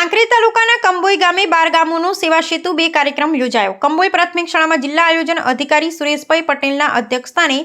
કાંકરેજ તાલુકાના કંબોઈ ગામે 12 ગામોનો સેવા સેતુ 2 કાર્યક્રમ યોજાયો। કંબોઈ પ્રાથમિક શાળામાં જિલ્લા આયોજન અધિકારી સુરેશભાઈ પટેલના અધ્યક્ષસ્થાને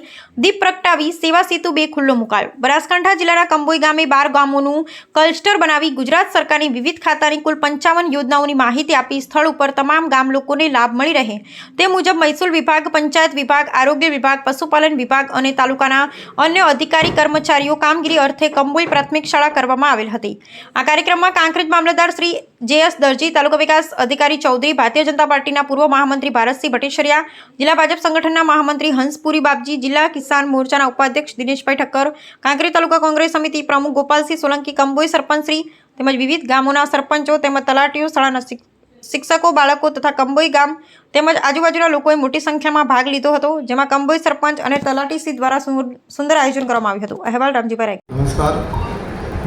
દીપ પ્રગટાવી સેવા સેતુ 2 ખુલ્લો મુકાયો। બનાસકાંઠા જિલ્લાના કંબોઈ ગામે 12 ગામોનું ક્લસ્ટર બનાવી ગુજરાત સરકારની વિવિધ ખાતાની કુલ 55 યોજનાઓની માહિતી આપી સ્થળ ઉપર તમામ ગામ લોકોને લાભ મળી રહે તે મુજબ મહેસૂલ વિભાગ, પંચાયત વિભાગ, આરોગ્ય વિભાગ, પશુપાલન વિભાગ અને તાલુકાના અન્ય અધિકારી કર્મચારીઓ કામગીરી અર્થે કંબોઈ પ્રાથમિક શાળા કરવામાં આવેલ હતી। આ કાર્યક્રમમાં કાંકરેજ મામલતદાર શ્રી JS દરજી, તાલુકા વિકાસ અધિકારી ચૌધરી, ભારતીય જનતા પાર્ટીના પૂર્વ મહામંત્રી ભારતસિંહ ભટ્ટેશ્વરિયા, જિલ્લા ભાજપ સંગઠનના મહામંત્રી હંસપુરી બાપજી, જિલ્લા કિસાન મોરચાના ઉપાધ્યક્ષ દિનેશભાઈ ઠક્કર, કાંકરેજ તાલુકા કોંગ્રેસ સમિતિ પ્રમુખ ગોપાલસિંહ સોલંકી, કંબોઈ સરપંચશ્રી તેમજ વિવિધ ગામોના સરપંચો તેમજ તલાટીઓ, શાળાના શિક્ષકો, બાળકો તથા કંબોઈ ગામ તેમજ આજુબાજુના લોકોએ મોટી સંખ્યામાં ભાગ લીધો હતો, જેમાં કંબોઈ સરપંચ અને તલાટીશ્રી દ્વારા સુંદર આયોજન કરવામાં આવ્યું હતું। અહેવાલ રામજીભાઈ રાય। નમસ્કાર,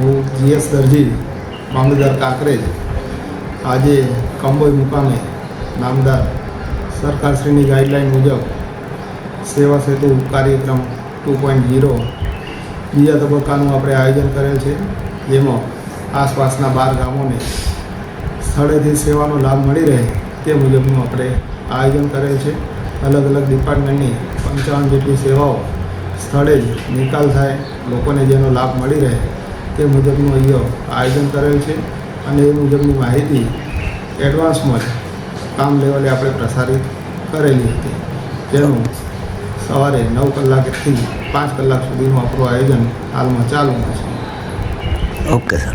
હું JS દરજી, મામલતદાર કાંકરેજ। આજે કંબોઈ મુકામે નામદાર સરકારશ્રીની ગાઈડલાઈન મુજબ સેવા સેતુ કાર્યક્રમ 2.0 બીજા તબક્કાનું આપણે આયોજન કરેલ છે, જેમાં આસપાસના 12 ગામોને સ્થળેથી સેવાનો લાભ મળી રહે તે મુજબનું આપણે આયોજન કરેલ છે। અલગ અલગ ડિપાર્ટમેન્ટની 55 જેટલી સેવાઓ સ્થળે જ નિકાલ થાય, લોકોને જેનો લાભ મળી રહે તે મુજબનું અહીંયા આયોજન કરેલ છે અને એ મુજબની માહિતી એડવાન્સમાં જ કામ લેવલે આપણે પ્રસારિત કરેલી હતી, જેનું સવારે 9 કલાકથી 5 કલાક સુધીનું આપણું આયોજન હાલમાં ચાલુ છે। Okay sir.